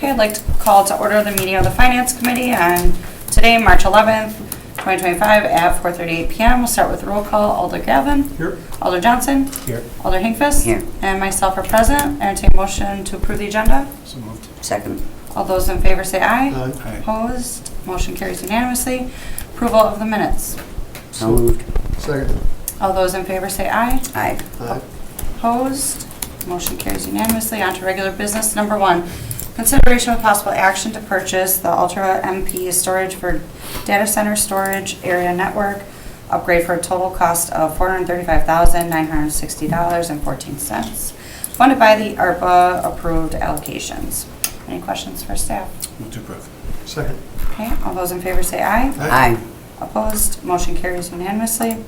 Okay, I'd like to call to order the meeting of the Finance Committee on today, March 11th, 2025 at 4:38 p.m. We'll start with roll call. Alder Gavin. Here. Alder Johnson. Here. Alder Hinkfist. Here. And myself are present. Entertain motion to approve the agenda. So moved. Second. All those in favor say aye. Aye. Opposed? Motion carries unanimously. Approval of the minutes. So moved. Second. All those in favor say aye. Aye. Aye. Opposed? Motion carries unanimously. On to regular business. Number 1, consideration with possible action to purchase the Ultra MP storage for data center storage area network upgrade for a total cost of $435,960.14, funded by the ARPA approved allocations. Any questions for staff? Move to approve. Second. Okay, all those in favor say aye. Aye. Opposed? Motion carries unanimously.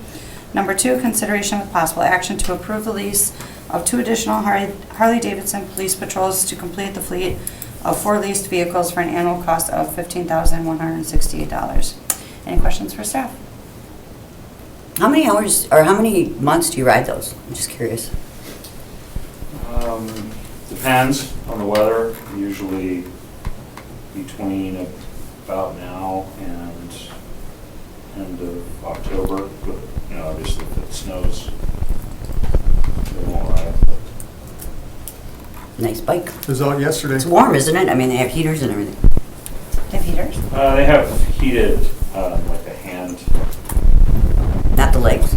Number 2, consideration with possible action to approve the lease of 2 additional Harley-Davidson police patrols to complete the fleet of 4 leased vehicles for an annual cost of $15,168. Any questions for staff? How many hours or how many months do you ride those? I'm just curious. Depends on the weather, usually between about now and end of October, but, you know, obviously if it snows, they won't ride. Nice bike. It was out yesterday. It's warm, isn't it? I mean, they have heaters and everything. They have heaters? They have heated, like a hand. Not the legs.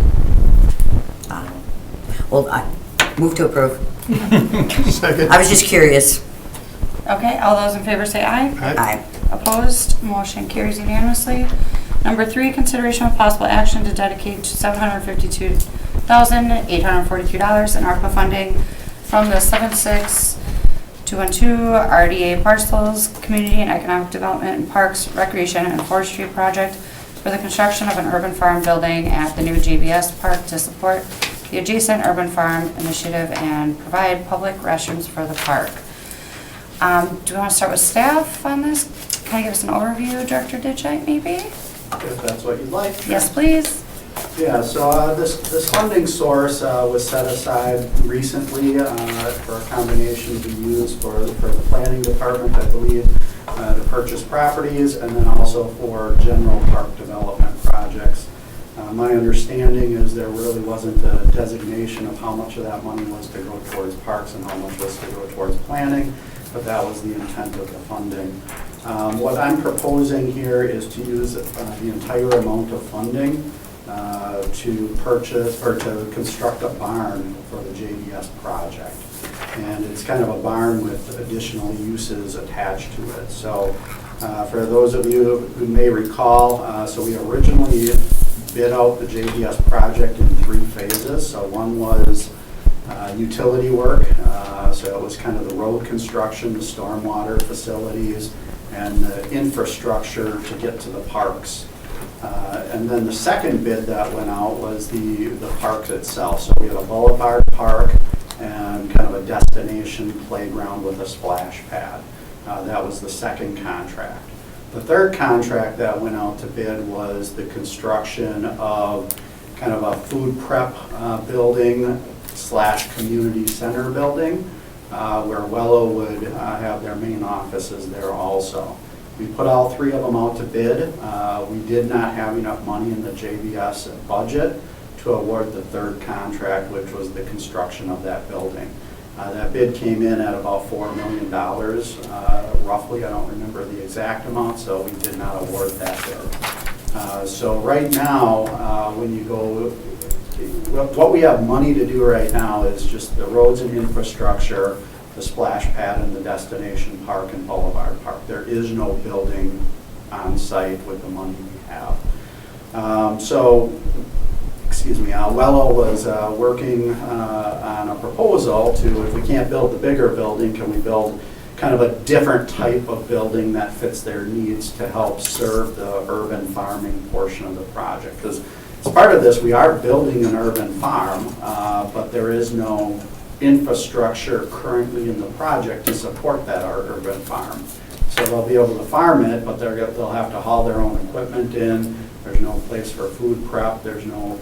Well, I move to approve. Second. I was just curious. Okay, all those in favor say aye. Aye. Opposed? Motion carries unanimously. Number 3, consideration of possible action to dedicate $752,843 in ARPA funding from the 76212 RDA parcels, Community and Economic Development and Parks, Recreation and Forestry Project for the construction of an urban farm building at the new JBS Park to support the adjacent urban farm initiative and provide public restrooms for the park. Do we want to start with staff on this? Can you give us an overview, Director Ditchite, maybe? If that's what you'd like. Yes, please. Yeah, so this funding source was set aside recently for a combination to be used for the planning department, I believe, to purchase properties, and then also for general park development projects. My understanding is there really wasn't a designation of how much of that money was to go towards parks and how much was to go towards planning, but that was the intent of the funding. What I'm proposing here is to use the entire amount of funding to purchase or to construct a barn for the JBS project. And it's kind of a barn with additional uses attached to it. So for those of you who may recall, so we originally bid out the JBS project in 3 phases. So one was utility work, so it was kind of the road construction, the stormwater facilities, and the infrastructure to get to the parks. And then the second bid that went out was the park itself. So we had a boulevard park and kind of a destination playground with a splash pad. That was the second contract. The third contract that went out to bid was the construction of kind of a food prep building / community center building where Wello would have their main offices there also. We put all 3 of them out to bid. We did not have enough money in the JBS budget to award the third contract, which was the construction of that building. That bid came in at about $4 million, roughly. I don't remember the exact amount, so we did not award that bid. So right now, when you go, what we have money to do right now is just the roads and infrastructure, the splash pad and the destination park and boulevard park. There is no building on site with the money we have. Wello was working on a proposal to, if we can't build the bigger building, can we build kind of a different type of building that fits their needs to help serve the urban farming portion of the project. Because as part of this, we are building an urban farm, but there is no infrastructure currently in the project to support that urban farm. So they'll be able to farm it, but they'll have to haul their own equipment in. There's no place for food prep. There's no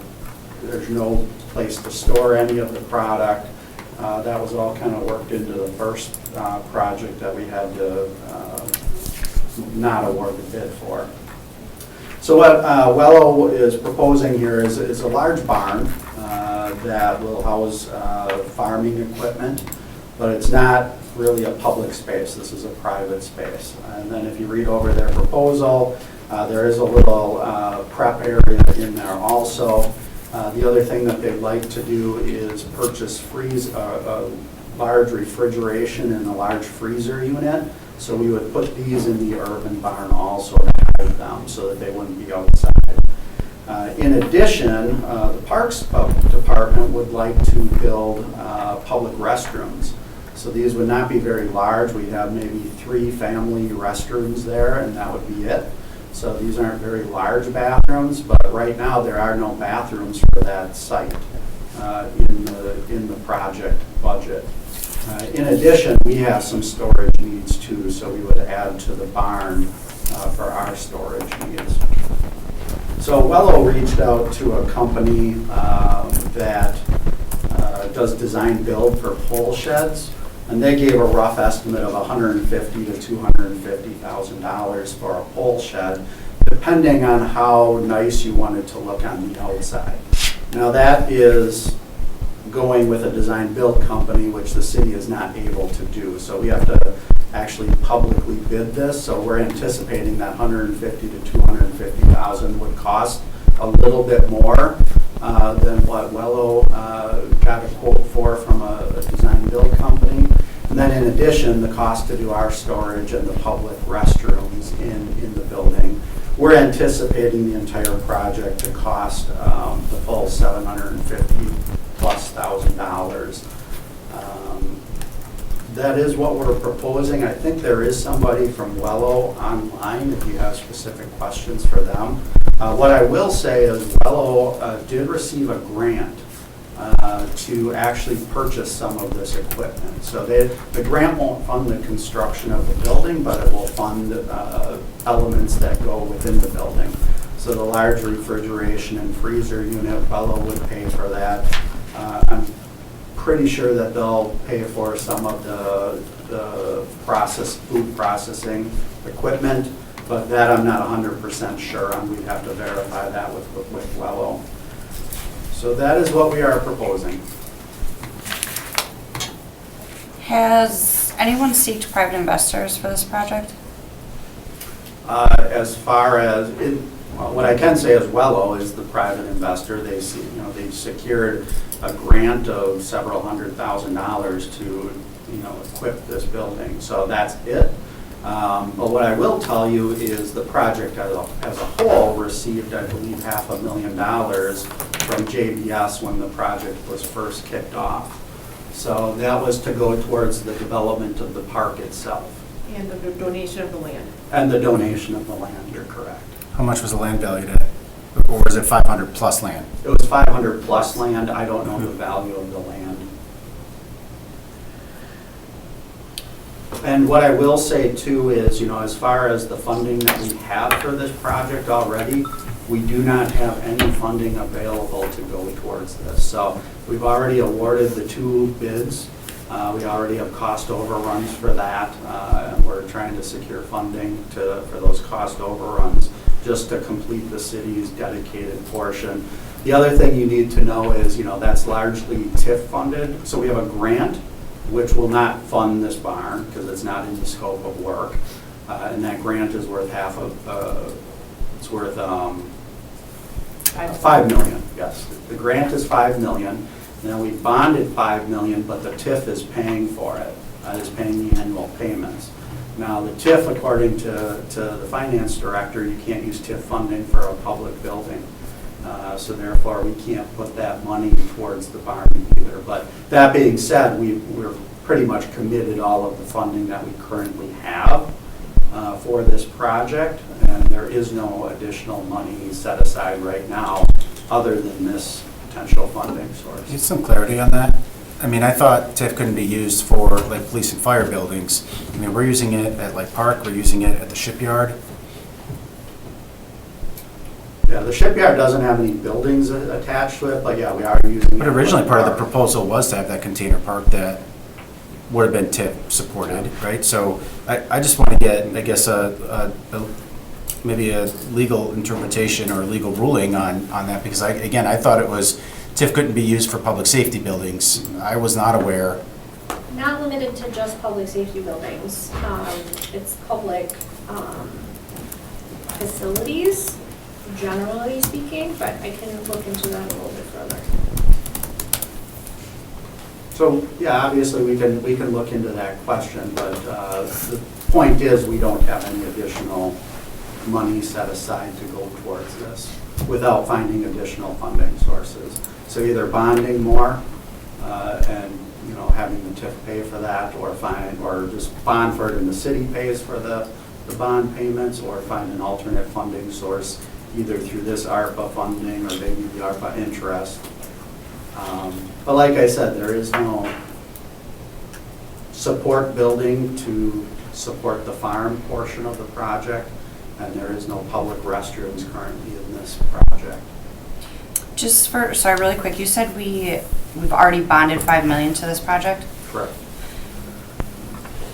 place to store any of the product. That was all kind of worked into the first project that we had to not award the bid for. So what Wello is proposing here is a large barn that will house farming equipment, but it's not really a public space. This is a private space. And then if you read over their proposal, there is a little prep area in there also. The other thing that they'd like to do is purchase a large refrigeration and a large freezer unit. So we would put these in the urban barn also to hold them so that they wouldn't be outside. In addition, the Parks Department would like to build public restrooms. So these would not be very large. We'd have maybe 3 family restrooms there, and that would be it. So these aren't very large bathrooms, but right now there are no bathrooms for that site in the project budget. In addition, we have some storage needs too, so we would add to the barn for our storage needs. So Wello reached out to a company that does design build for pole sheds, and they gave a rough estimate of $150,000 to $250,000 for a pole shed, depending on how nice you want it to look on the outside. Now that is going with a design build company, which the city is not able to do. So we have to actually publicly bid this. So we're anticipating that $150,000 to $250,000 would cost a little bit more than what Wello got a quote for from a design build company. And then in addition, the cost to do our storage and the public restrooms in the building. We're anticipating the entire project to cost the full $750,000+. That is what we're proposing. I think there is somebody from Wello online if you have specific questions for them. What I will say is Wello did receive a grant to actually purchase some of this equipment. So the grant won't fund the construction of the building, but it will fund elements that go within the building. So the large refrigeration and freezer unit, Wello would pay for that. I'm pretty sure that they'll pay for some of the food processing equipment, but that I'm not 100% sure on. We'd have to verify that with Wello. So that is what we are proposing. Has anyone sought private investors for this project? As far as what I can say as Wello is the private investor. They secured a grant of several $100,000 to equip this building. So that's it. But what I will tell you is the project as a whole received, I believe, $500,000 from JBS when the project was first kicked off. So that was to go towards the development of the park itself. And the donation of the land. And the donation of the land, you're correct. How much was the land valued at? Or was it 500 plus land? It was 500 plus land. I don't know the value of the land. And what I will say too is, as far as the funding that we have for this project already, we do not have any funding available to go towards this. So we've already awarded the 2 bids. We already have cost overruns for that. And we're trying to secure funding for those cost overruns just to complete the city's dedicated portion. The other thing you need to know is, that's largely TIF funded. So we have a grant which will not fund this barn because it's not in the scope of work. And that grant is worth $5 million, yes. The grant is $5 million. Now we bonded $5 million, but the TIF is paying for it, is paying the annual payments. Now the TIF, according to the finance director, you can't use TIF funding for a public building. So therefore, we can't put that money towards the barn either. But that being said, we're pretty much committed all of the funding that we currently have for this project, and there is no additional money set aside right now other than this potential funding source. Get some clarity on that. I mean, I thought TIF couldn't be used for like police and fire buildings. I mean, we're using it at like Park, we're using it at the shipyard. Yeah, the shipyard doesn't have any buildings attached to it, but yeah, we are using. But originally, part of the proposal was to have that container park that would have been TIF supported, right? So I just want to get, I guess, maybe a legal interpretation or legal ruling on that, because I thought it was, TIF couldn't be used for public safety buildings. I was not aware. Not limited to just public safety buildings. It's public facilities, generally speaking, but I can look into that a little bit further. So, yeah, obviously, we can look into that question, but the point is, we don't have any additional money set aside to go towards this without finding additional funding sources. So either bonding more and, you know, having the TIF pay for that, or just bond for it and the city pays for the bond payments, or find an alternate funding source, either through this ARPA funding or maybe the ARPA interest. But like I said, there is no support building to support the farm portion of the project, and there is no public restrooms currently in this project. Sorry, really quick, you said we've already bonded $5 million to this project? Correct.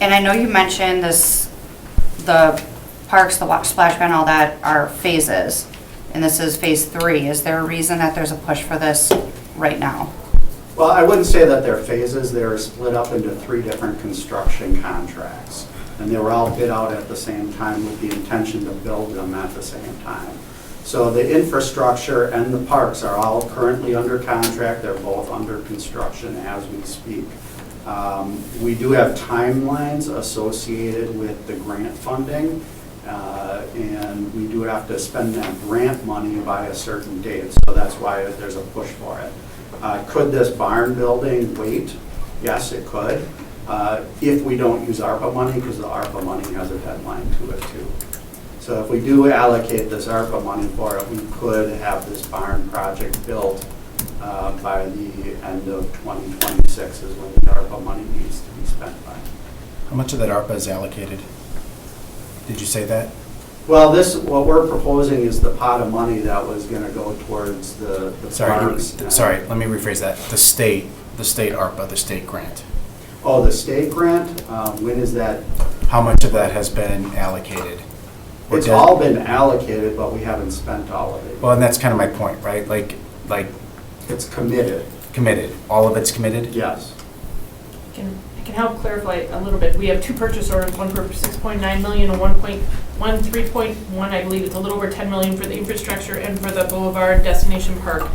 And I know you mentioned the parks, the splash pad, all that are phases, and this is phase 3. Is there a reason that there's a push for this right now? Well, I wouldn't say that they're phases. They were split up into 3 different construction contracts, and they were all bid out at the same time with the intention to build them at the same time. So the infrastructure and the parks are all currently under contract. They're both under construction as we speak. We do have timelines associated with the grant funding, and we do have to spend that grant money by a certain date, so that's why there's a push for it. Could this barn building wait? Yes, it could, if we don't use ARPA money, because the ARPA money has a deadline to it too. So if we do allocate this ARPA money for it, we could have this barn project built by the end of 2026 is when the ARPA money needs to be spent by. How much of that ARPA is allocated? Did you say that? Well, what we're proposing is the pot of money that was going to go towards the parks. Sorry, let me rephrase that. The state ARPA, the state grant. Oh, the state grant, when is that? How much of that has been allocated? Or It's does- all been allocated, but we haven't spent all of it. Well, and that's kind of my point, right? Like It's committed, committed. All of it's committed? yes. I can help clarify a little bit. We have 2 purchase orders, one for 6.9 million and 3.1, I believe it's a little over 10 million for the infrastructure and for the Boulevard Destination Park.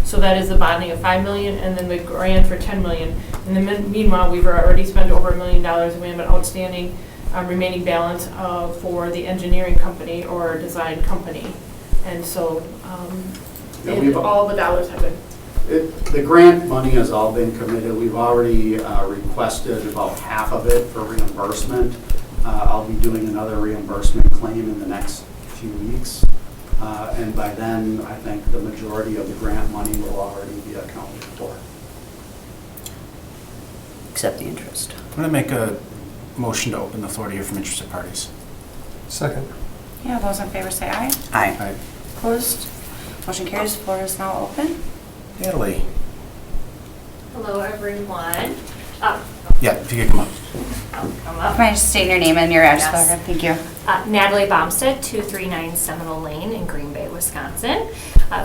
So that is the bonding of 5 million and then the grant for 10 million. In the meanwhile, we've already spent over $1 million and we have an outstanding remaining balance for the engineering company or design company. And so all the dollars have been. The grant money has all been committed. We've already requested about half of it for reimbursement. I'll be doing another reimbursement claim in the next few weeks. And by then, I think the majority of the grant money will already be accounted for. Except the interest. I'm going to make a motion to open the floor to hear from interested parties. Second. Yeah, those in favor say aye. Aye. Opposed? Motion carries. Floor is now open. Natalie. Hello, everyone. Yeah, if you could come up. I'll come up. Can I just state your name and your address? Yes. for the record? Thank you. Natalie Bomstead, 239 Seminole Lane in Green Bay, Wisconsin.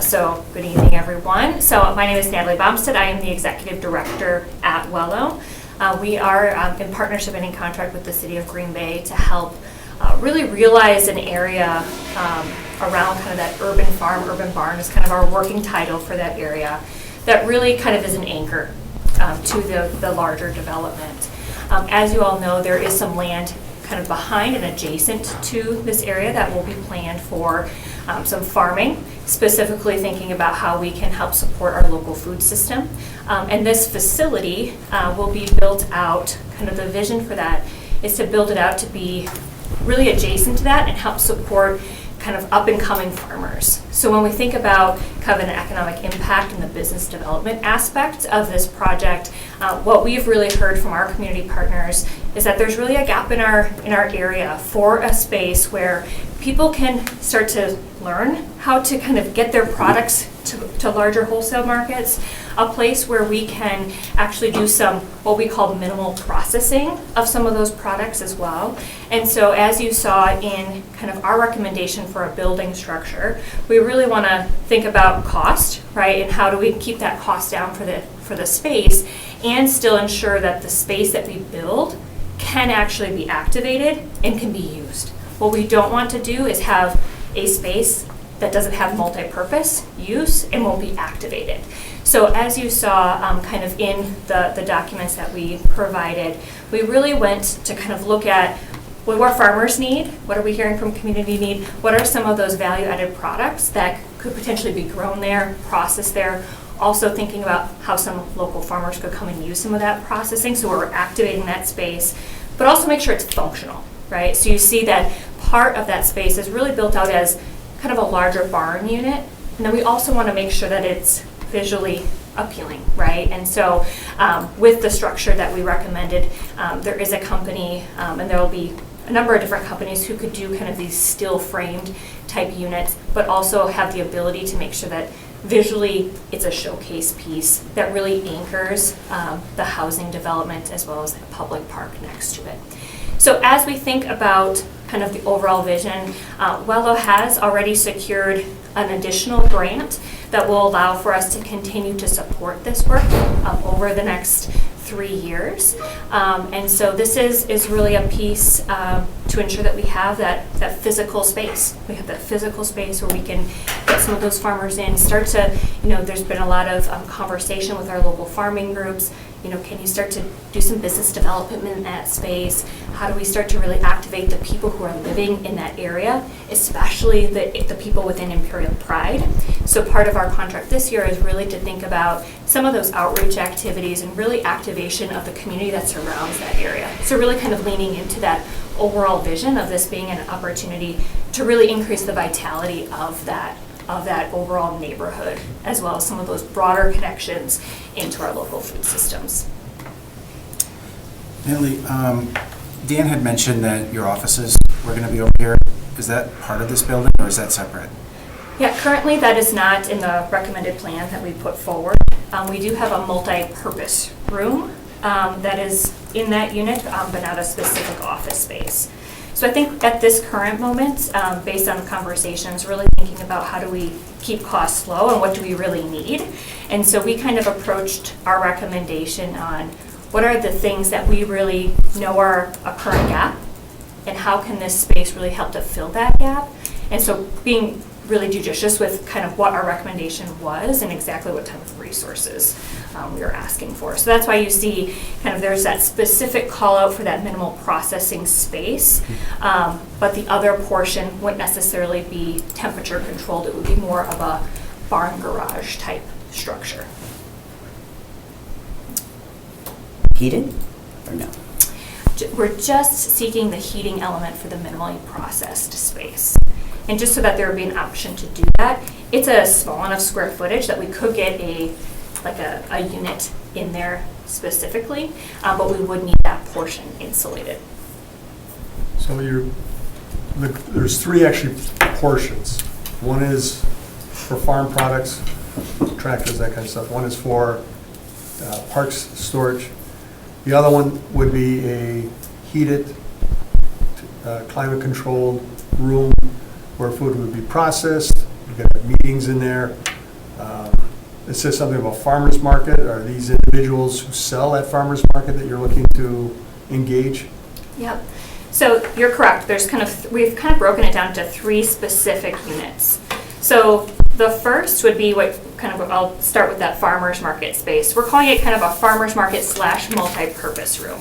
So good evening, everyone. So my name is Natalie Bomstead. I am the Executive Director at Wello. We are in partnership and in contract with the City of Green Bay to help really realize an area around kind of that urban farm, urban barn is kind of our working title for that area that really kind of is an anchor to the larger development. As you all know, there is some land kind of behind and adjacent to this area that will be planned for some farming, specifically thinking about how we can help support our local food system. And this facility will be built out, kind of the vision for that is to build it out to be really adjacent to that and help support kind of up and coming farmers. So when we think about kind of an economic impact and the business development aspect of this project, what we've really heard from our community partners is that there's really a gap in our area for a space where people can start to learn how to kind of get their products to larger wholesale markets, a place where we can actually do some, what we call minimal processing of some of those products as well. And so as you saw in kind of our recommendation for a building structure, we really want to think about cost, right? And how do we keep that cost down for the space and still ensure that the space that we build can actually be activated and can be used. What we don't want to do is have a space that doesn't have multi-purpose use and won't be activated. So as you saw kind of in the documents that we provided, we really went to kind of look at what our farmers need, what are we hearing from community need, what are some of those value-added products that could potentially be grown there, processed there, also thinking about how some local farmers could come and use some of that processing, so we're activating that space, but also make sure it's functional, right? So you see that part of that space is really built out as kind of a larger barn unit, and then we also want to make sure that it's visually appealing, right? And so with the structure that we recommended, there is a company, and there will be a number of different companies who could do kind of these steel framed type units, but also have the ability to make sure that visually it's a showcase piece that really anchors the housing development as well as a public park next to it. So as we think about kind of the overall vision, Wello has already secured an additional grant that will allow for us to continue to support this work over the next 3 years. And so this is really a piece to ensure that we have that physical space. We have that physical space where we can get some of those farmers in, start to, there's been a lot of conversation with our local farming groups. Can you start to do some business development in that space? How do we start to really activate the people who are living in that area, especially the people within Imperial Pride? So part of our contract this year is really to think about some of those outreach activities and really activation of the community that surrounds that area. So really kind of leaning into that overall vision of this being an opportunity to really increase the vitality of that overall neighborhood, as well as some of those broader connections into our local food systems. Natalie, Dan had mentioned that your offices were going to be over here. Is that part of this building or is that separate? Yeah, currently that is not in the recommended plan that we put forward. We do have a multi-purpose room that is in that unit, but not a specific office space. So I think at this current moment, based on the conversations, really thinking about how do we keep costs low and what do we really need. And so we kind of approached our recommendation on what are the things that we really know are a current gap and how can this space really help to fill that gap. And so being really judicious with kind of what our recommendation was and exactly what type of resources we were asking for. So that's why you see kind of there's that specific call out for that minimal processing space, but the other portion wouldn't necessarily be temperature controlled. It would be more of a barn garage type structure. Heated or no? We're just seeking the heating element for the minimally processed space. And just so that there would be an option to do that, it's a small enough square footage that we could get a unit in there specifically, but we would need that portion insulated. So there's 3 actually portions. One is for farm products, tractors, that kind of stuff. One is for parks storage. The other one would be a heated, climate-controlled room where food would be processed. You've got meetings in there. It says something about farmers market. Are these individuals who sell at farmers market that you're looking to engage? Yep. So you're correct. We've kind of broken it down to 3 specific units. So the first would be I'll start with that farmers market space. We're calling it kind of a farmers market / multi-purpose room.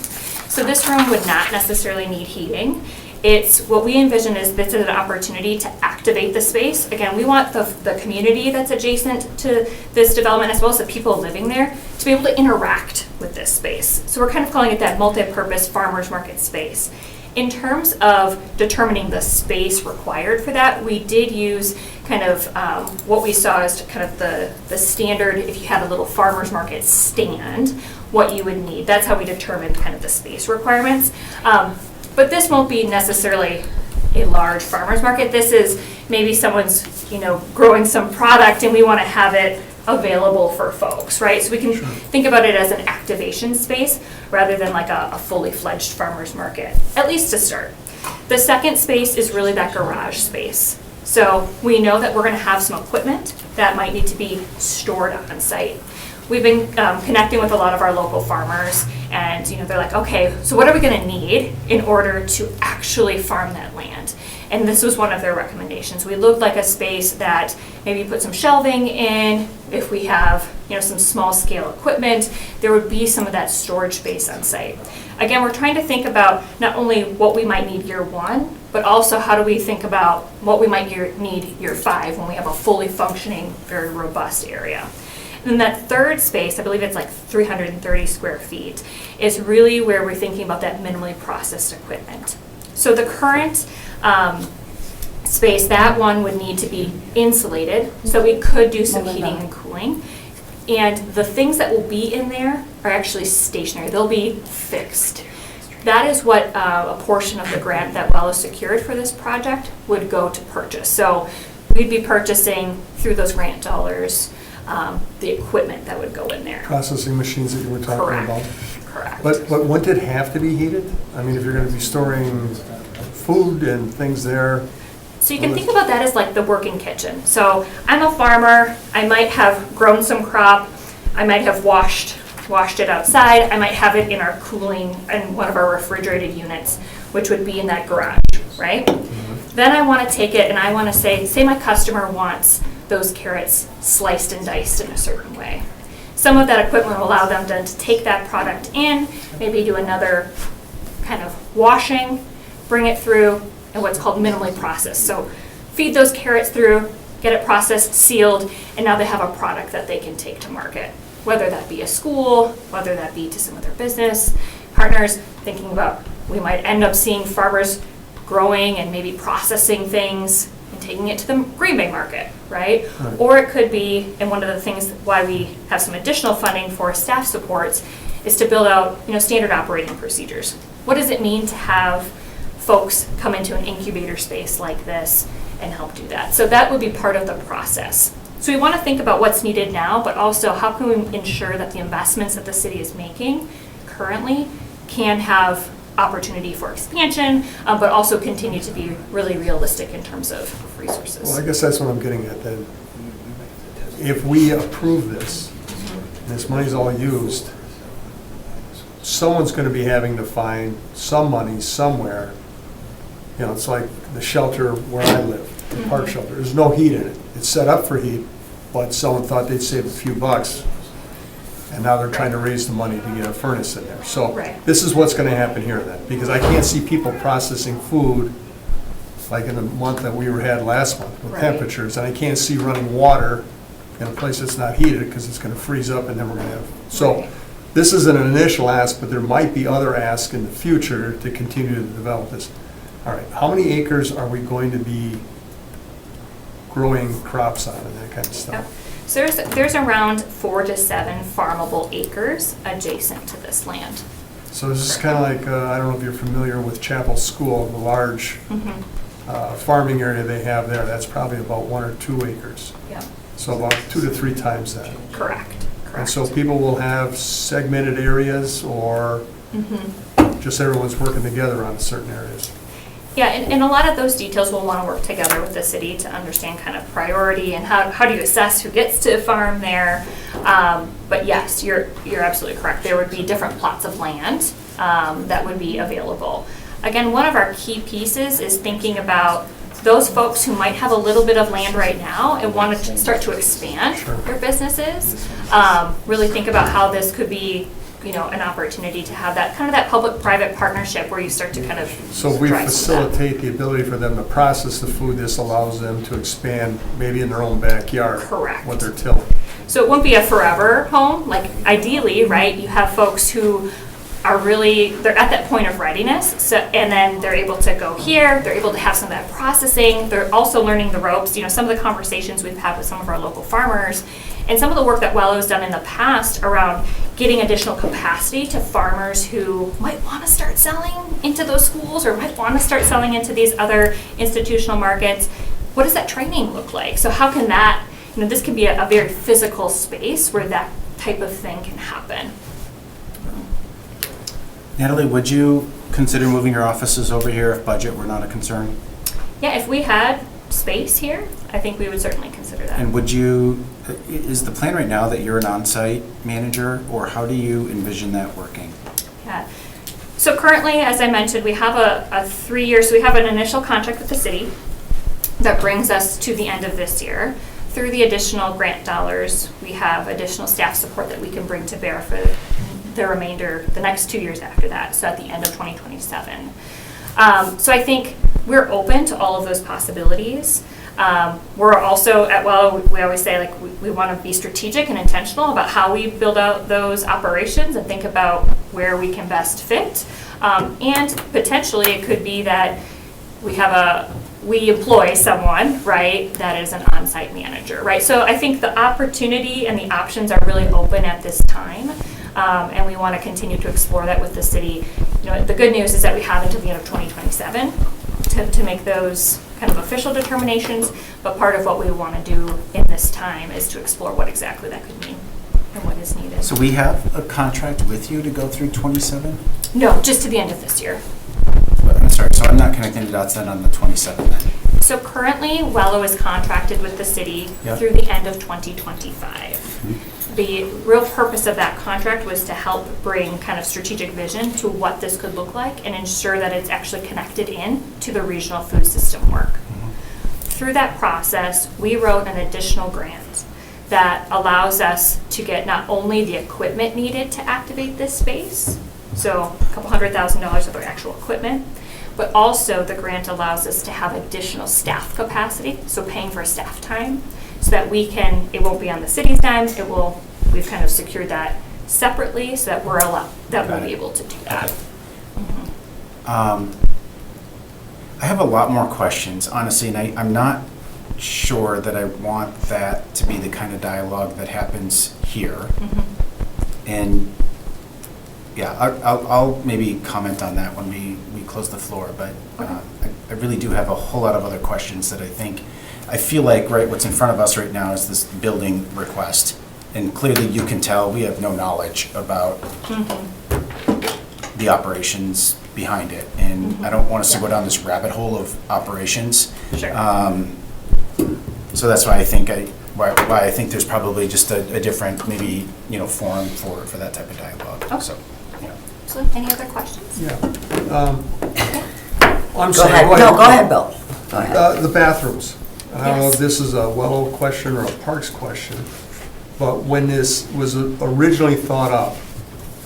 So this room would not necessarily need heating. It's what we envision is this is an opportunity to activate the space. Again, we want the community that's adjacent to this development as well as the people living there to be able to interact with this space. So we're kind of calling it that multi-purpose farmers market space. In terms of determining the space required for that, we did use kind of what we saw as kind of the standard, if you had a little farmer's market stand, what you would need. That's how we determined kind of the space requirements. But this won't be necessarily a large farmer's market. This is maybe someone's, growing some product and we want to have it available for folks, right? So we can think about it as an activation space rather than like a fully fledged farmer's market, at least to start. The second space is really that garage space. So we know that we're going to have some equipment that might need to be stored on site. We've been connecting with a lot of our local farmers, and they're like, okay, so what are we going to need in order to actually farm that land? And this was one of their recommendations. We looked like a space that maybe put some shelving in. If we have some small scale equipment, there would be some of that storage space on site. Again, we're trying to think about not only what we might need year one, but also how do we think about what we might need year 5 when we have a fully functioning, very robust area. And then that third space, I believe it's like 330 square feet, is really where we're thinking about that minimally processed equipment. So the current space, that one would need to be insulated, so we could do some heating and cooling. And the things that will be in there are actually stationary. They'll be fixed. That is what a portion of the grant that WELLO secured for this project would go to purchase. So we'd be purchasing through those grant dollars the equipment that would go in there. Processing machines that you were talking about. Correct. But wouldn't it have to be heated? I mean, if you're going to be storing food and things there. So you can think about that as like the working kitchen. So I'm a farmer. I might have grown some crop. I might have washed it outside. I might have it in our cooling in one of our refrigerated units, which would be in that garage, right? Mm-hmm. Then I want to take it and I want to say my customer wants those carrots sliced and diced in a certain way. Some of that equipment will allow them then to take that product in, maybe do another kind of washing, bring it through, and what's called minimally processed. So feed those carrots through, get it processed, sealed, and now they have a product that they can take to market. Whether that be a school, whether that be to some of their business partners, thinking about we might end up seeing farmers growing and maybe processing things and taking it to the Green Bay market, right? Or it could be, and one of the things why we have some additional funding for staff supports is to build out, standard operating procedures. What does it mean to have folks come into an incubator space like this and help do that? So that would be part of the process. So we want to think about what's needed now, but also how can we ensure that the investments that the city is making currently can have opportunity for expansion, but also continue to be really realistic in terms of resources. Well, I guess that's what I'm getting at then. If we approve this, and this money's all used, someone's going to be having to find some money somewhere. It's like the shelter where I live, the park shelter. There's no heat in it. It's set up for heat, but someone thought they'd save a few bucks, and now they're trying to raise the money to get a furnace in there. So this is what's going to happen here then, because I can't see people processing food like in the month that we had last month with temperatures, and I can't see running water in a place that's not heated because it's going to freeze up and then we're going to have. So this is an initial ask, but there might be other asks in the future to continue to develop this. All right, how many acres are we going to be growing crops on and that kind of stuff? So there's around 4 to 7 farmable acres adjacent to this land. So this is kind of like, I don't know if you're familiar with Chapel School, the large farming area they have there. That's probably about 1 or 2 acres. Yeah. So about 2 to 3 times that. Correct. And so people will have segmented areas or just everyone's working together on certain areas. Yeah, and a lot of those details we'll want to work together with the city to understand kind of priority and how do you assess who gets to farm there. But yes, you're absolutely correct. There would be different plots of land that would be available. Again, one of our key pieces is thinking about those folks who might have a little bit of land right now and want to start to expand their businesses. Really think about how this could be an opportunity to have that kind of that public-private partnership where you start to kind of So if we facilitate the ability for them to process the food, this allows them to expand maybe in their own backyard. Correct. What they're tilling. So it won't be a forever home. Like ideally, right, you have folks who are they're at that point of readiness, so, and then they're able to go here, they're able to have some of that processing, they're also learning the ropes. Some of the conversations we've had with some of our local farmers And some of the work that Wello has done in the past around getting additional capacity to farmers who might want to start selling into those schools or might want to start selling into these other institutional markets. What does that training look like? So how can that, this can be a very physical space where that type of thing can happen. Natalie, would you consider moving your offices over here if budget were not a concern? Yeah, if we had space here, I think we would certainly consider that. And would you, is the plan right now that you're an on-site manager, or how do you envision that working? Yeah. So currently, as I mentioned, we have a 3-year, so we have an initial contract with the city that brings us to the end of this year. Through the additional grant dollars, we have additional staff support that we can bring to bear for the remainder, the next 2 years after that, so at the end of 2027. So I think we're open to all of those possibilities. We're also, we always say, like, we want to be strategic and intentional about how we build out those operations and think about where we can best fit. And potentially it could be that we employ someone, right, that is an on-site manager, right? So I think the opportunity and the options are really open at this time. And we want to continue to explore that with the city. The good news is that we have until the end of 2027 to make those kind of official determinations, but part of what we want to do in this time is to explore what exactly that could mean and what is needed. So we have a contract with you to go through 27? No, just to the end of this year. I'm sorry, so I'm not connecting the dots then on the 27 then. So currently, Wello is contracted with the city Yep. through the end of 2025. The real purpose of that contract was to help bring kind of strategic vision to what this could look like and ensure that it's actually connected in to the regional food system work. Through that process, we wrote an additional grant that allows us to get not only the equipment needed to activate this space, so a couple $100,000 of the actual equipment, but also the grant allows us to have additional staff capacity, so paying for staff time, so that it won't be on the city's dime, we've kind of secured that separately so that we'll be able to do that. I have a lot more questions, honestly, and I'm not sure that I want that to be the kind of dialogue that happens here. And yeah, I'll maybe comment on that when we close the floor, but I really do have a whole lot of other questions that I feel like, right, what's in front of us right now is this building request. And clearly you can tell we have no knowledge about the operations behind it. And I don't want us to go down this rabbit hole of operations. Sure. So that's why I think why I think there's probably just a different maybe forum for that type of dialogue. Okay. So, yeah. So, any other questions? Yeah. I'm Go sorry. ahead. No, go ahead, Bill. Go ahead. The bathrooms. I don't know Yes. if this is a Wello question or a Parks question, but when this was originally thought up,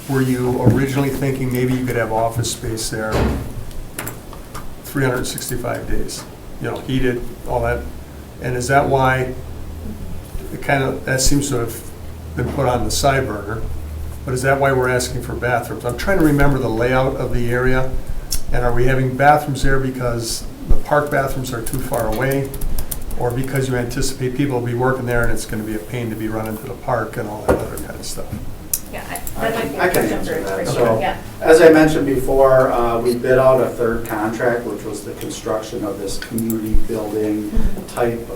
were you originally thinking maybe you could have office space there 365 days? Heated, all that? And is that why that seems to have been put on the side burner, but is that why we're asking for bathrooms? I'm trying to remember the layout of the area, and are we having bathrooms there because the park bathrooms are too far away, or because you anticipate people will be working there and it's going to be a pain to be running to the park and all that other kind of stuff? Yeah, that might be I a can question answer for that. Richard. So, Yeah. as I mentioned before, we bid out a third contract, which was the construction of this community building type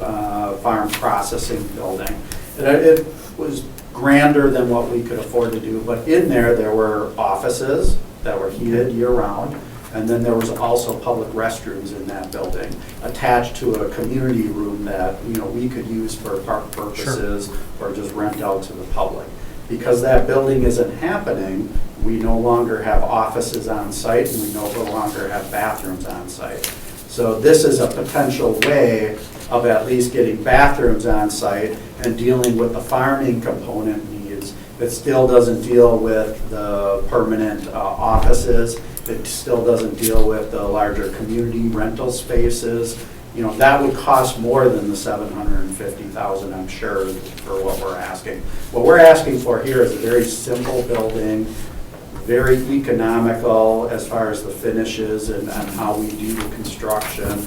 farm processing building. It was grander than what we could afford to do, but in there were offices that were heated year-round, and then there was also public restrooms in that building attached to a community room that we could use for park purposes or just rent out to the public. Because that building isn't happening, we no longer have offices on site and we no longer have bathrooms on site. So this is a potential way of at least getting bathrooms on site and dealing with the farming component needs. It still doesn't deal with the permanent offices. It still doesn't deal with the larger community rental spaces. That would cost more than the $750,000, I'm sure, for what we're asking. What we're asking for here is a very simple building, very economical as far as the finishes and how we do the construction.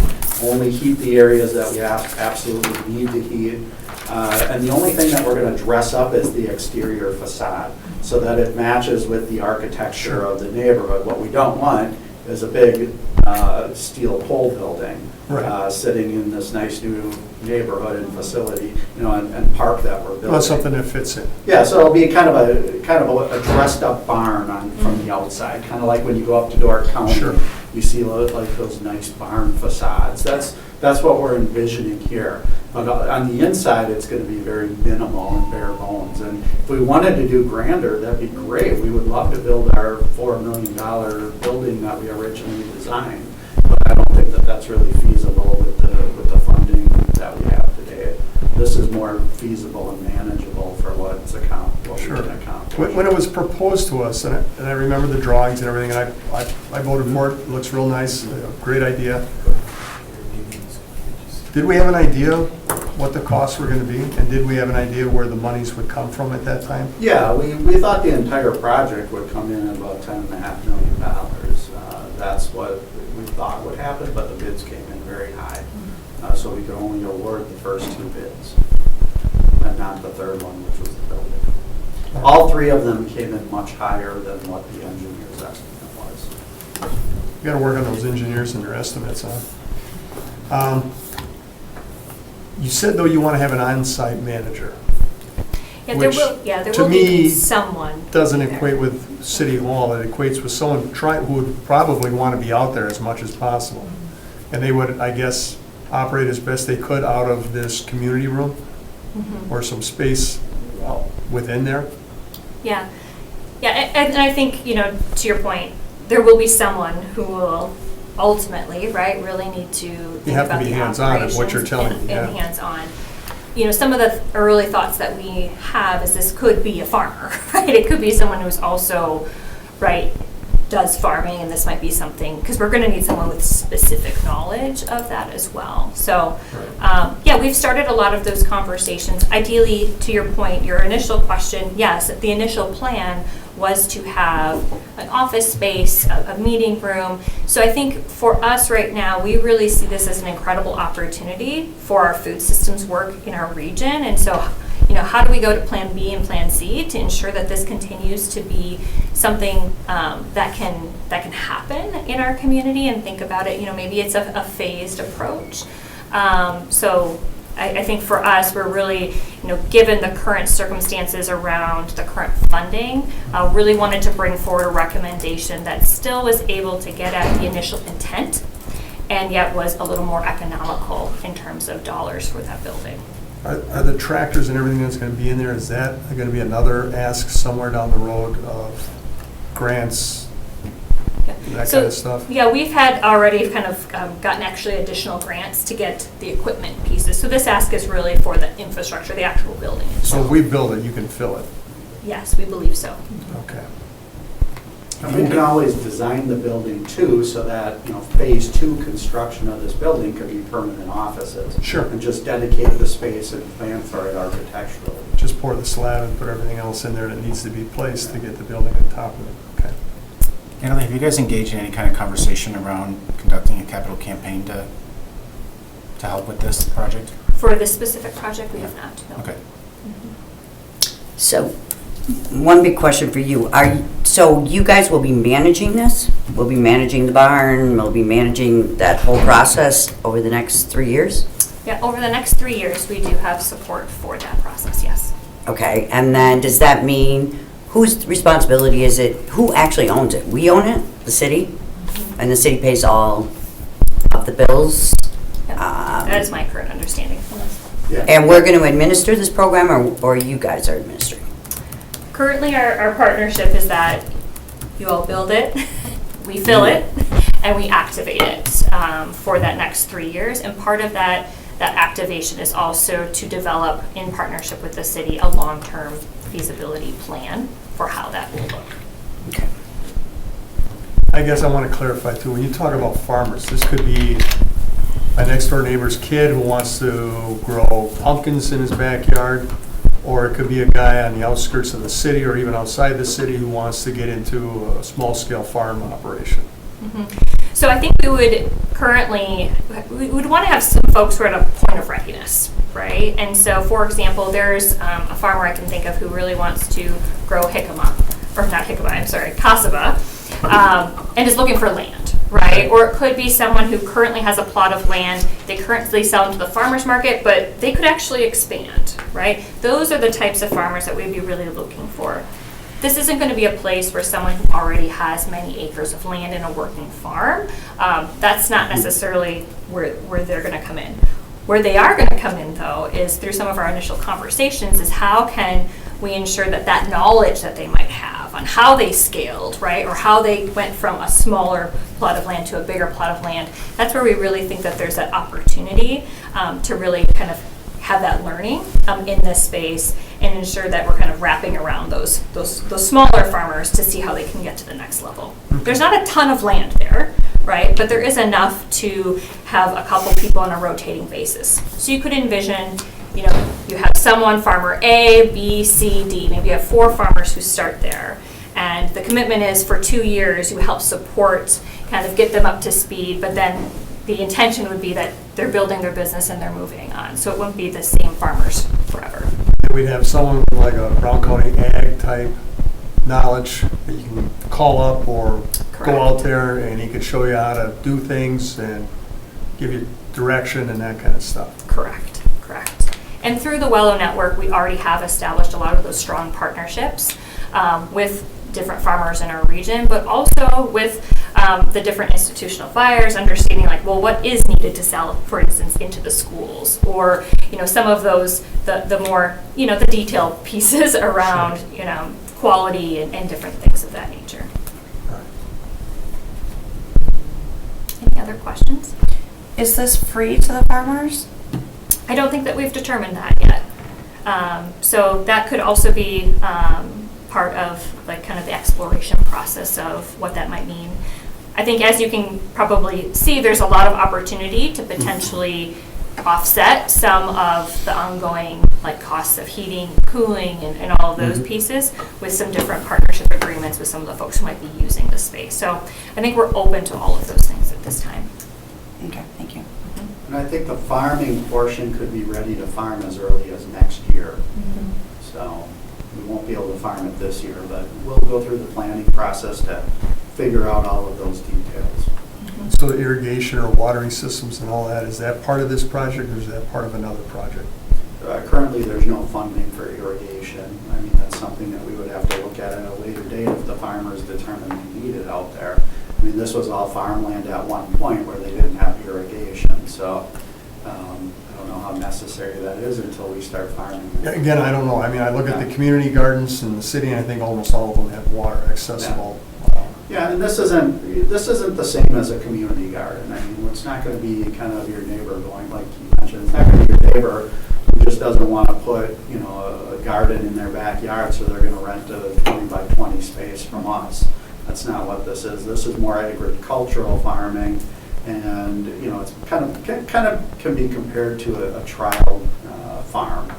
Only heat the areas that we absolutely need to heat. And the only thing that we're going to dress up is the exterior facade so that it matches with the architecture of the neighborhood. What we don't want is a big steel pole building sitting in this nice new neighborhood and facility, and park that we're building. Well, something that fits in. Yeah, so it'll be kind of a dressed up barn from the outside, kind of like when you go up to Door County. Sure. You see like those nice barn facades. That's what we're envisioning here. But on the inside, it's going to be very minimal and bare bones. And if we wanted to do grander, that'd be great. We would love to build our $4 million building that we originally designed. But I don't think that that's really feasible with the funding that we have today. This is more feasible and manageable for what we can accomplish. When it was proposed to us, and I remember the drawings and everything, and I voted for it. It looks real nice, great idea. Did we have an idea what the costs were going to be? And did we have an idea where the monies would come from at that time? Yeah, we thought the entire project would come in at about $10.5 million. That's what we thought would happen, but the bids came in very high. So we could only award the first 2 bids, and not the third one, which was the building. All 3 of them came in much higher than what the engineer's estimate was. You got to work on those engineers and their estimates, huh? You said, though, you want to have an on-site manager. Yeah, Which, there to will me, be someone. Doesn't there. equate with City Hall. It equates with someone who would probably want to be out there as much as possible. And they would, I guess, operate as best they could out of this community room or some space within there. Yeah, and I think, to your point, there will be someone who will ultimately, right, really need to think have to about be the hands-on is what you're operations telling me, and yeah. hands-on. Some of the early thoughts that we have is this could be a farmer, right? It could be someone who's also, right, does farming, and this might be something, because we're going to need someone with specific knowledge of that as well. So, we've started a lot of those conversations. Ideally, to your point, your initial question, yes, the initial plan was to have an office space, a meeting room. So I think for us right now, we really see this as an incredible opportunity for our food systems work in our region. And so, how do we go to Plan B and Plan C to ensure that this continues to be something that can happen in our community, and think about it, maybe it's a phased approach. So I think for us, we're really, given the current circumstances around the current funding, really wanted to bring forward a recommendation that still was able to get at the initial intent and yet was a little more economical in terms of dollars for that building. Are the tractors and everything that's going to be in there, is that going to be another ask somewhere down the road of grants, that kind of stuff? Yeah, we've had already kind of gotten actually additional grants to get the equipment pieces. So this ask is really for the infrastructure, the actual building So itself. if we build it, you can fill it? Yes, we believe so. Okay. And we can always design the building too, so that, phase 2 construction of this building could be permanent offices. Sure. And just dedicate the space and plan for it architecturally. Just pour the slab and put everything else in there that needs to be placed to get the building on top of it. Okay. Natalie, have you guys engaged in any kind of conversation around conducting a capital campaign to help with this project? For this specific project, we have not, no. Okay. So, one big question for you. So you guys will be managing this? We'll be managing the barn, we'll be managing that whole process over the next 3 years? Yeah, over the next 3 years, we do have support for that process, yes. Okay, and then does that mean, whose responsibility is it? Who actually owns it? We own it, the city? And the city pays all of the bills? That is my current understanding. Yeah. And we're going to administer this program, or you guys are administering? Currently, our partnership is that you all build it, we fill it, and we activate it for that next 3 years. And part of that activation is also to develop, in partnership with the city, a long-term feasibility plan for how that will look. Okay. I guess I want to clarify too, when you talk about farmers, this could be a next door neighbor's kid who wants to grow pumpkins in his backyard, or it could be a guy on the outskirts of the city or even outside the city who wants to get into a small-scale farm operation. So I think we would currently, we would want to have some folks who are at a point of readiness, right? And so, for example, there's a farmer I can think of who really wants to grow jicama, or not jicama, I'm sorry, cassava, and is looking for land, right? Or it could be someone who currently has a plot of land, they currently sell into the farmer's market, but they could actually expand, right? Those are the types of farmers that we'd be really looking for. This isn't going to be a place where someone who already has many acres of land in a working farm. That's not necessarily where they're going to come in. Where they are going to come in, though, is through some of our initial conversations, is how can we ensure that that knowledge that they might have on how they scaled, right, or how they went from a smaller plot of land to a bigger plot of land, that's where we really think that there's that opportunity to really kind of have that learning in this space and ensure that we're kind of wrapping around those smaller farmers to see how they can get to the next level. There's not a ton of land there, right? But there is enough to have a couple people on a rotating basis. So you could envision, you know, you have someone, farmer A, B, C, D. Maybe you have 4 farmers who start there. And the commitment is for 2 years, you help support, kind of get them up to speed, but then the intention would be that they're building their business and they're moving on. So it wouldn't be the same farmers forever. We'd have someone with like a Brown County ag type knowledge that you can call up or go out there and he could show you how to do things and give you direction and that kind of stuff. Correct. And through the Wello Network, we already have established a lot of those strong partnerships with different farmers in our region, but also with the different institutional buyers, understanding like, well, what is needed to sell, for instance, into the schools, or, you know, some of those, the more, you know, the detailed pieces around, you know, quality and different things of that nature. Any other questions? Is this free to the farmers? I don't think that we've determined that yet. So that could also be part of like kind of the exploration process of what that might mean. I think as you can probably see, there's a lot of opportunity to potentially offset some of the ongoing like costs of heating, cooling, and all of those pieces with some different partnership agreements with some of the folks who might be using the space. So I think we're open to all of those things at this time. Okay, thank you. And I think the farming portion could be ready to farm as early as next year. So we won't be able to farm it this year, but we'll go through the planning process to figure out all of those details. So the irrigation or watering systems and all that, is that part of this project or is that part of another project? Currently, there's no funding for irrigation. I mean, that's something that we would have to look at a later date if the farmers determine they need it out there. I mean, this was all farmland at one point where they didn't have irrigation, so I don't know how necessary that is until we start farming. Again, I don't know. I mean, I look at the community gardens in the city and I think almost all of them have water accessible. Yeah, and this isn't the same as a community garden. I mean, it's not going to be kind of your neighbor going, like you mentioned, it's not going to be your neighbor who just doesn't want to put, you know, a garden in their backyard, so they're going to rent a 20 by 20 space from us. That's not what this is. This is more agricultural farming, and you know, it's kind of can be compared to a trial farm,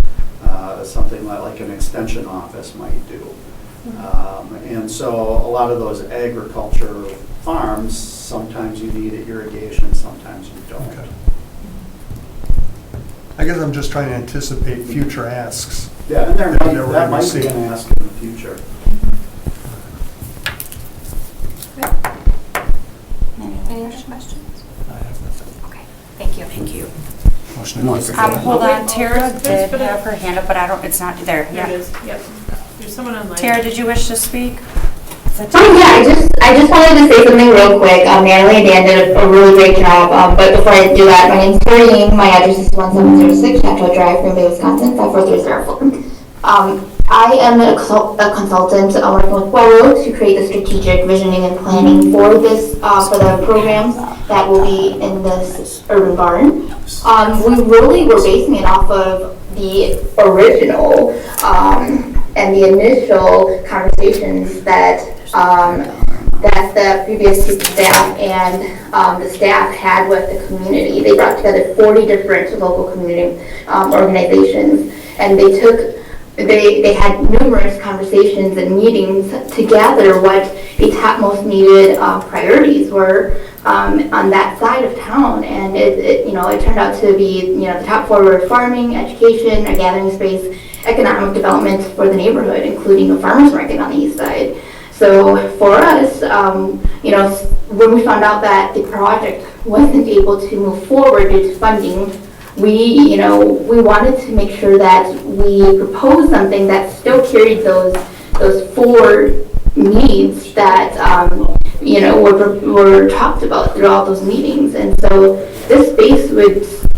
something like an extension office might do. And so a lot of those agriculture farms, sometimes you need irrigation, sometimes you don't. Okay. I guess I'm just trying to anticipate future asks. Yeah, and that might see. be an ask in the future. Any other questions? I have nothing. Okay, thank you. Thank you. Motion to close. Hold on, wait, Tara there's did for the- have her hand up, but it's not there. There it Yeah. is, yep. There's someone online. Tara, did you wish to speak? Oh yeah, I just wanted to say something real quick. Natalie and Dan did a really great job. But before I do that, my name's Tori Ying. My address is 1706 Chapel Drive, Green Bay, Wisconsin, 54304. I am a consultant working with Wello to create the strategic visioning and planning for this for the programs that will be in this urban barn. We really were basing it off of the original and the initial conversations that that the previous chief of staff and the staff had with the community. They brought together 40 different local community organizations, and they took they had numerous conversations and meetings to gather what the top most needed priorities were on that side of town, and it turned out to be, the top four were farming, education, a gathering space, economic development for the neighborhood, including a farmer's market on the east side. So for us, when we found out that the project wasn't able to move forward due to funding, we wanted to make sure that we proposed something that still carried those four needs that were talked about throughout those meetings. And so this space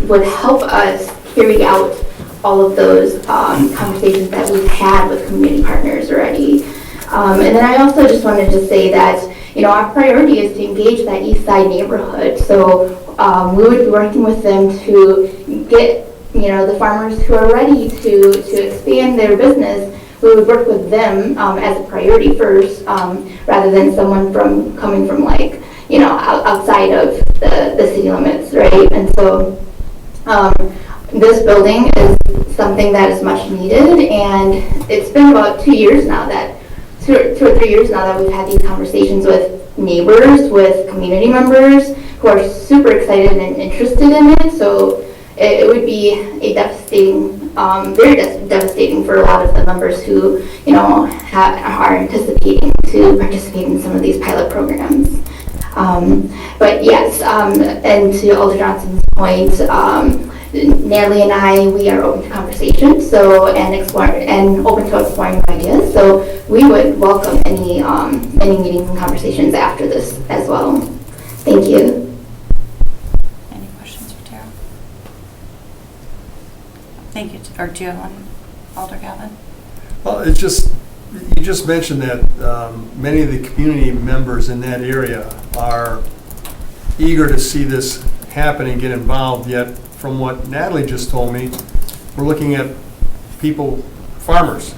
would help us carry out all of those conversations that we've had with community partners already. And then I also just wanted to say that our priority is to engage that east side neighborhood. So we would be working with them to get the farmers who are ready to expand their business. We would work with them as a priority first, rather than someone coming from outside of the city limits, right? And so this building is something that is much needed, and it's been about 2 years now two or 3 years now that we've had these conversations with neighbors, with community members who are super excited and interested in it. So it would be a devastating, very devastating for a lot of the members who, are anticipating to participate in some of these pilot programs. But yes, and to Alder Johnson's point, Natalie and I, we are open to conversation, and open to exploring ideas. So we would welcome any meetings and conversations after this as well. Thank you. Any questions for Tara? Thank you. Or do you have one, Alder Galvin? Well, you just mentioned that many of the community members in that area are eager to see this happen and get involved, yet from what Natalie just told me, we're looking at farmers.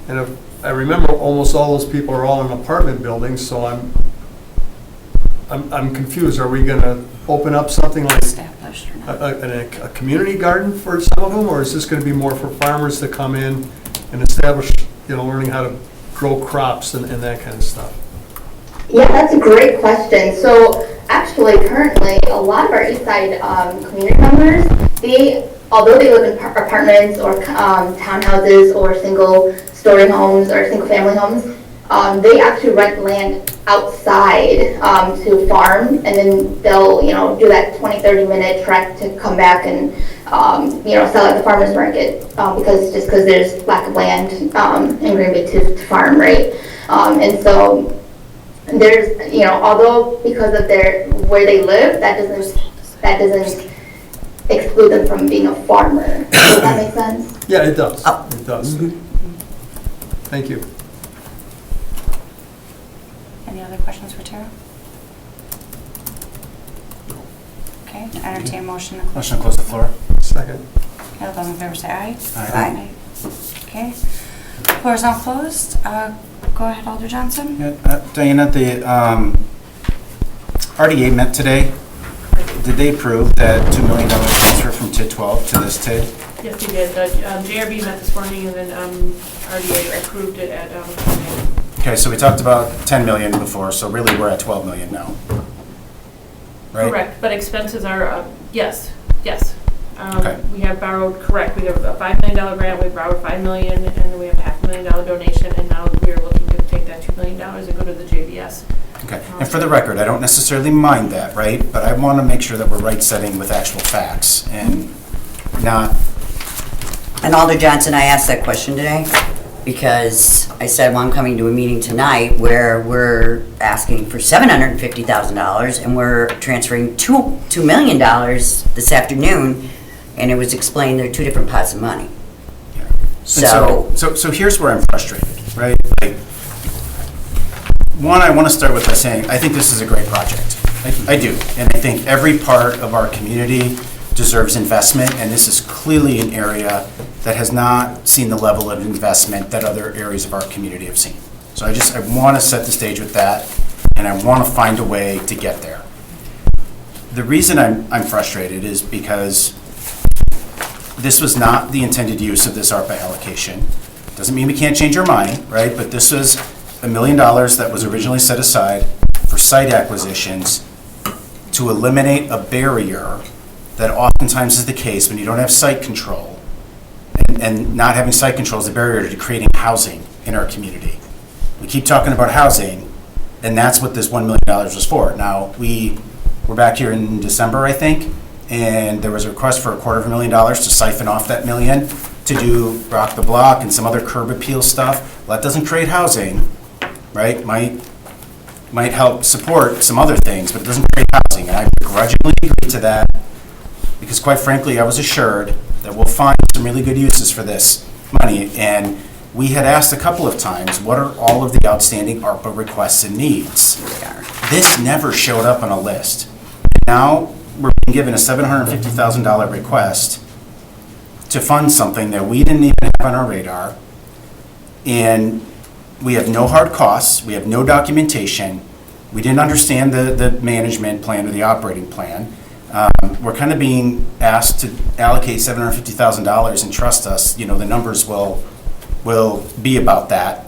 And if I remember, almost all those people are all in apartment buildings, so I'm confused. Are we going to open up something like Established or not? a community garden for some of them, or is this going to be more for farmers to come in and establish, learning how to grow crops and that kind of stuff? Yeah, that's a great question. So actually, currently, a lot of our East Side community members, although they live in apartments or townhouses or single-story homes or single-family homes, they actually rent land outside to farm, and then they'll do that 20-30-minute trek to come back and sell at the farmers market because there's lack of land in Green Bay to farm, right? And so there's although because of where they live, that doesn't exclude them from being a farmer. Does that make sense? Yeah, it does. Oh. It does. Thank you. Any other questions for Tara? Okay, entertain a motion to close. Motion to close the floor. Second. All those in favor say aye. Aye. Okay, floor is now closed. Go ahead, Alder Johnson. Yeah, Diana, the RDA met today. Did they approve that $2 million transfer from TID 12 to this TID? Yes, we did. JRB met this morning, and then RDA approved it at Okay, so we talked about 10 million before, so really we're at 12 million now. Right? Correct, but expenses are, yes. Okay. We have borrowed, correct, we have a $5 million grant, we borrowed $5 million, and then we have a $500,000 donation, and now we are looking to take that $2 million and go to the JBS. Okay, and for the record, I don't necessarily mind that, right? But I want to make sure that we're right-setting with actual facts and not... And Alder Johnson, I asked that question today because I said, well, I'm coming to a meeting tonight where we're asking for $750,000 and we're transferring $2 million this afternoon, and it was explained there are two different pots of money. Yeah. So So here's where I'm frustrated, right? Like, one, I want to start with by saying, I think this is a great project. I do, and I think every part of our community deserves investment, and this is clearly an area that has not seen the level of investment that other areas of our community have seen. So I want to set the stage with that, and I want to find a way to get there. The reason I'm frustrated is because this was not the intended use of this ARPA allocation. Doesn't mean we can't change our mind, right? But this was $1 million that was originally set aside for site acquisitions to eliminate a barrier that oftentimes is the case when you don't have site control. And not having site control is a barrier to creating housing in our community. We keep talking about housing, and that's what this $1 million was for. Now, we're back here in December, I think, and there was a request for $250,000 to siphon off that million to do Rock the Block and some other curb appeal stuff. Well, that doesn't create housing, right? Might help support some other things, but it doesn't create housing. And I begrudgingly agree to that because, quite frankly, I was assured that we'll find some really good uses for this money. And we had asked a couple of times, what are all of the outstanding ARPA requests and needs? This never showed up on a list. Now we're being given a $750,000 request to fund something that we didn't even have on our radar. And we have no hard costs, we have no documentation, we didn't understand the management plan or the operating plan. We're kind of being asked to allocate $750,000 and trust us, the numbers will be about that.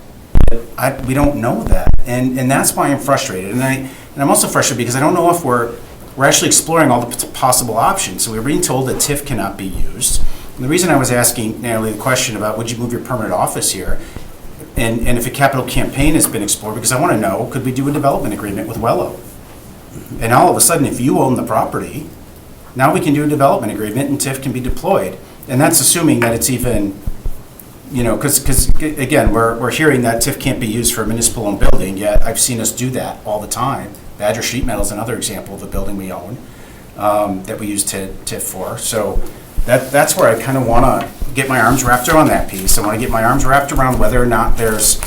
We don't know that, and that's why I'm frustrated. And I'm also frustrated because I don't know if we're actually exploring all the possible options. So we're being told that TIF cannot be used. And the reason I was asking Natalie the question about would you move your permanent office here, and if a capital campaign has been explored, because I want to know, could we do a development agreement with Wello? And all of a sudden, if you own the property, now we can do a development agreement and TIF can be deployed. And that's assuming that it's even, because again, we're hearing that TIF can't be used for a municipal-owned building, yet I've seen us do that all the time. Badger Sheet Metal is another example of a building we own that we use TIF for. So that's where I kind of want to get my arms wrapped around that piece. I want to get my arms wrapped around whether or not there's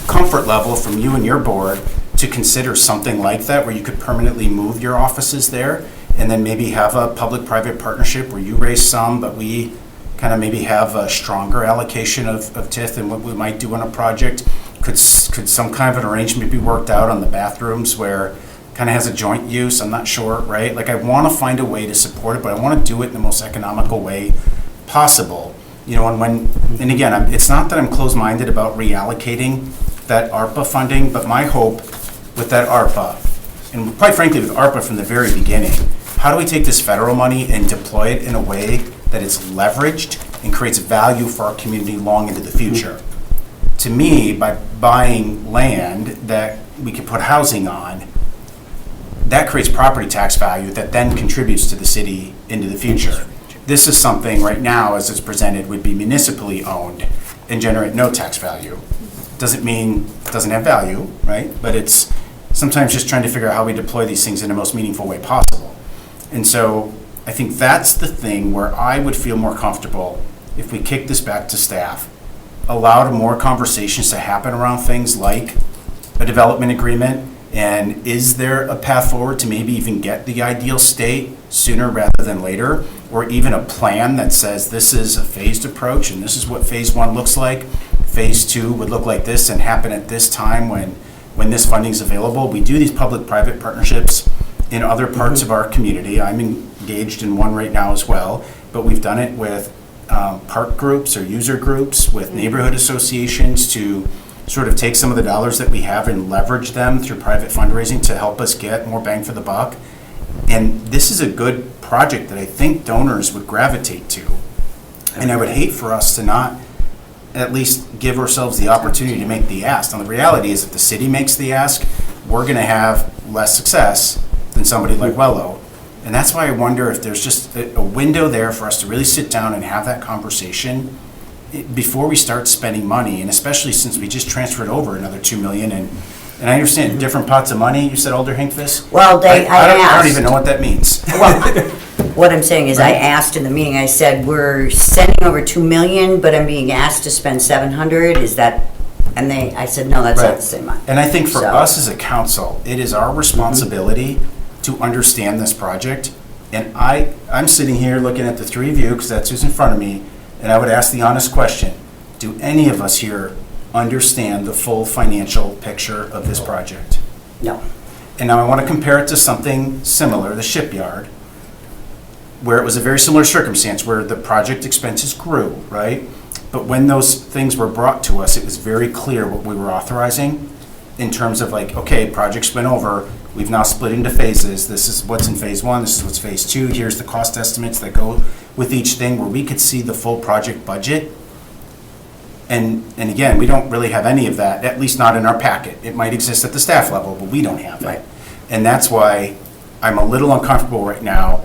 comfort level from you and your board to consider something like that, where you could permanently move your offices there, and then maybe have a public-private partnership where you raise some, but we kind of maybe have a stronger allocation of TIF than what we might do on a project. Could some kind of an arrangement be worked out on the bathrooms where kind of has a joint use? I'm not sure, right? Like, I want to find a way to support it, but I want to do it in the most economical way possible. And again, it's not that I'm closed-minded about reallocating that ARPA funding, but my hope with that ARPA, and quite frankly with ARPA from the very beginning, how do we take this federal money and deploy it in a way that it's leveraged and creates value for our community long into the future? To me, by buying land that we can put housing on, that creates property tax value that then contributes to the city into the future. This is something right now, as it's presented, would be municipally owned and generate no tax value. Doesn't mean it doesn't have value, right? But it's sometimes just trying to figure out how we deploy these things in the most meaningful way possible. And so I think that's the thing where I would feel more comfortable if we kick this back to staff, allowed more conversations to happen around things like a development agreement, and is there a path forward to maybe even get the ideal state sooner rather than later, or even a plan that says this is a phased approach and this is what phase 1 looks like. Phase 2 would look like this and happen at this time when this funding is available. We do these public-private partnerships in other parts of our community. I'm engaged in one right now as well, but we've done it with park groups or user groups, with neighborhood associations to sort of take some of the dollars that we have and leverage them through private fundraising to help us get more bang for the buck. And this is a good project that I think donors would gravitate to. And I would hate for us to not at least give ourselves the opportunity to make the ask. And the reality is if the city makes the ask, we're going to have less success than somebody like Wello. And that's why I wonder if there's just a window there for us to really sit down and have that conversation before we start spending money, and especially since we just transferred over another $2 million, and I understand different pots of money, you said, Alder Hinkfist? Well, I don't asked. even know what that means. Well, what I'm saying is I asked in the meeting, I said, we're sending over $2 million, but I'm being asked to spend $700, is that, and I said, no, that's not the same amount. And I think for So- us as a council, it is our responsibility to understand this project. And I'm sitting here looking at the three of you, because that's who's in front of me, and I would ask the honest question, do any of us here understand the full financial picture of this project? No. And now I want to compare it to something similar, the shipyard. where it was a very similar circumstance, where the project expenses grew, right? But when those things were brought to us, it was very clear what we were authorizing in terms of like, okay, projects went over, we've now split into phases. This is what's in phase one, this is what's phase two, here's the cost estimates that go with each thing, where we could see the full project budget. And again, we don't really have any of that, at least not in our packet. It might exist at the staff level, but we don't have it. Right. And that's why I'm a little uncomfortable right now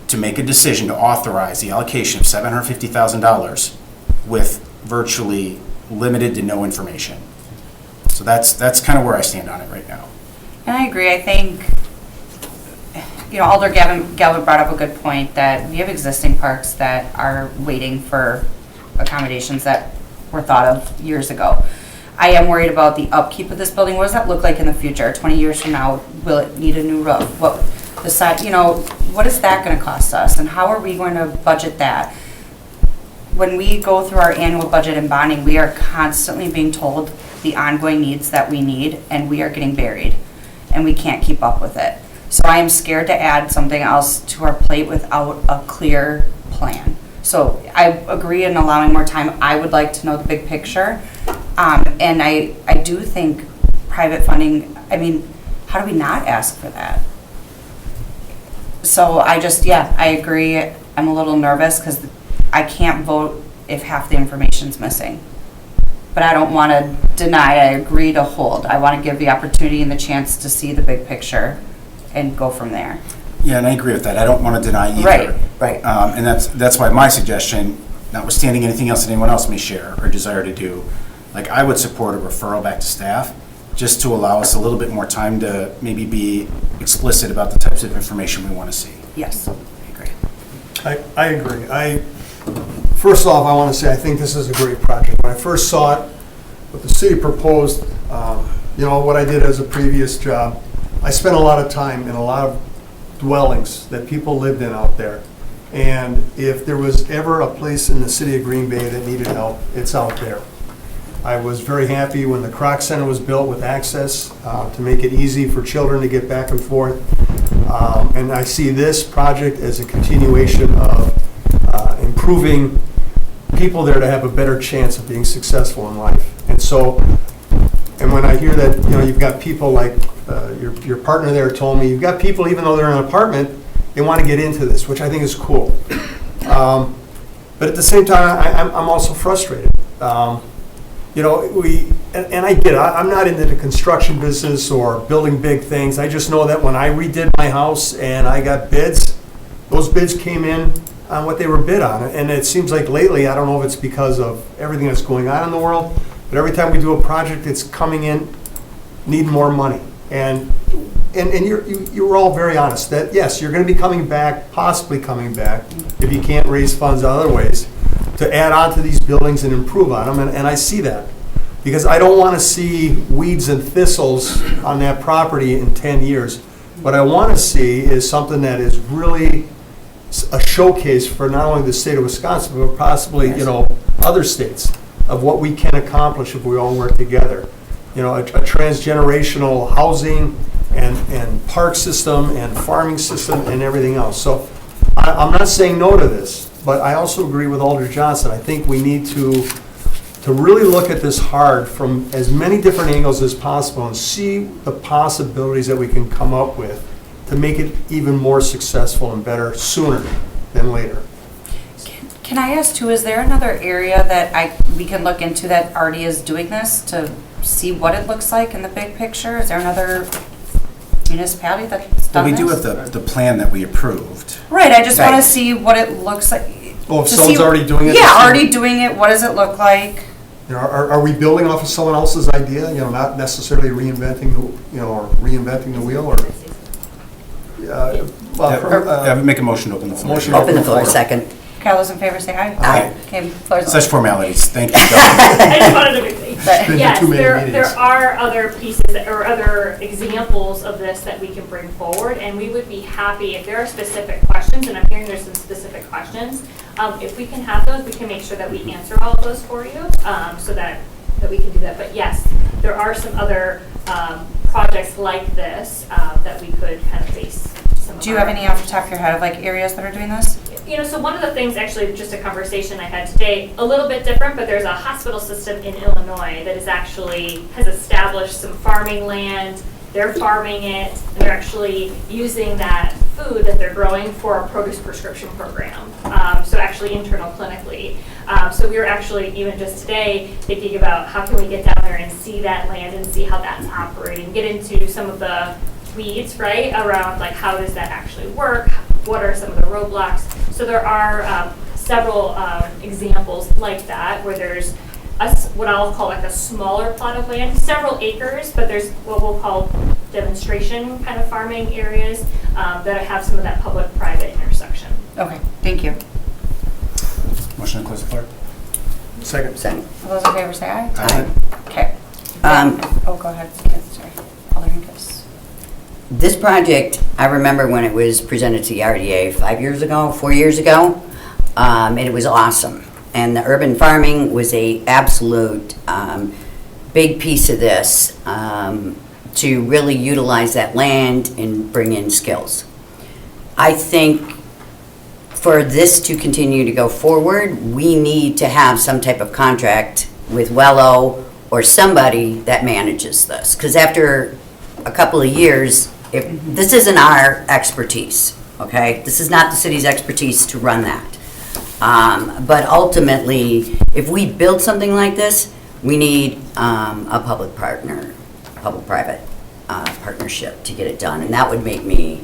to make a decision to authorize the allocation of $750,000 with virtually limited to no information. So that's kind of where I stand on it right now. And I agree. I think, Alder Galvin brought up a good point that we have existing parks that are waiting for accommodations that were thought of years ago. I am worried about the upkeep of this building. What does that look like in the future? 20 years from now, will it need a new roof? What is that going to cost us? And how are we going to budget that? When we go through our annual budget and bonding, we are constantly being told the ongoing needs that we need, and we are getting buried, and we can't keep up with it. So I am scared to add something else to our plate without a clear plan. So I agree in allowing more time. I would like to know the big picture. And I do think private funding, how do we not ask for that? So I agree. I'm a little nervous because I can't vote if half the information's missing. But I don't want to deny, I agree to hold. I want to give the opportunity and the chance to see the big picture and go from there. Yeah, and I agree with that. I don't want to deny either. Right. And that's why my suggestion, notwithstanding anything else that anyone else may share or desire to do, like I would support a referral back to staff just to allow us a little bit more time to maybe be explicit about the types of information we want to see. Yes, I agree. I agree. First off, I want to say I think this is a great project. When I first saw it, what the city proposed, what I did as a previous job, I spent a lot of time in a lot of dwellings that people lived in out there. And if there was ever a place in the city of Green Bay that needed help, it's out there. I was very happy when the Kroc Center was built with access to make it easy for children to get back and forth. And I see this project as a continuation of improving people there to have a better chance of being successful in life. And when I hear that, you've got people like your partner there told me, you've got people, even though they're in an apartment, they want to get into this, which I think is cool. But at the same time, I'm also frustrated. And I get it. I'm not into the construction business or building big things. I just know that when I redid my house and I got bids, those bids came in on what they were bid on. And it seems like lately, I don't know if it's because of everything that's going on in the world, but every time we do a project, it's coming in, need more money. And you were all very honest that, yes, you're going to be coming back, possibly coming back, if you can't raise funds other ways, to add on to these buildings and improve on them. And I see that. Because I don't want to see weeds and thistles on that property in 10 years. What I want to see is something that is really a showcase for not only the state of Wisconsin, but possibly, other states of what we can accomplish if we all work together. A transgenerational housing and park system and farming system and everything else. So I'm not saying no to this, but I also agree with Alder Johnson. I think we need to really look at this hard from as many different angles as possible and see the possibilities that we can come up with to make it even more successful and better sooner than later. Can I ask too, is there another area that we can look into that already is doing this to see what it looks like in the big picture? Is there another municipality that's done Well, we this? do have the plan that we approved. Right, I just want Right. to see what it looks like. Oh, if to someone's see- already doing it? Yeah, already doing it, what does it look like? Are we building off of someone else's idea, not necessarily reinventing the wheel, or? I would make a motion to open the floor. Motion. Open the floor, second. Okay, all those in favor say aye. Aye. Okay, floor's Such open. formalities, thank you. I just wanted to be clear. Been to Yes, too many there meetings. are other pieces or other examples of this that we can bring forward, and we would be happy if there are specific questions, and I'm hearing there's some specific questions. If we can have those, we can make sure that we answer all of those for you, so that we can do that. But yes, there are some other projects like this that we could kind of base some of Do you have any off the top of your head of like areas that are doing this? You know, so one of the things, actually, just a conversation I had today, a little bit different, but there's a hospital system in Illinois that has established some farming land. They're farming it, and they're actually using that food that they're growing for a produce prescription program. So actually internal clinically. So we were actually, even just today, thinking about how can we get down there and see that land and see how that's operating, get into some of the weeds, right, around like how does that actually work, what are some of the roadblocks. So there are several examples like that where there's what I'll call like a smaller plot of land, several acres, but there's what we'll call demonstration kind of farming areas that have some of that public-private intersection. Okay, thank you. Motion to close the floor. Second. Second. All those in favor say aye. Aye. Okay. Oh, go ahead, sorry. Alderman Gifts. This project, I remember when it was presented to the RDA 4 years ago, and it was awesome. And the urban farming was a absolute big piece of this to really utilize that land and bring in skills. I think for this to continue to go forward, we need to have some type of contract with Wello or somebody that manages this. Because after a couple of years, this isn't our expertise, okay? This is not the city's expertise to run that. But ultimately, if we build something like this, we need a public-private partnership to get it done. And that would make me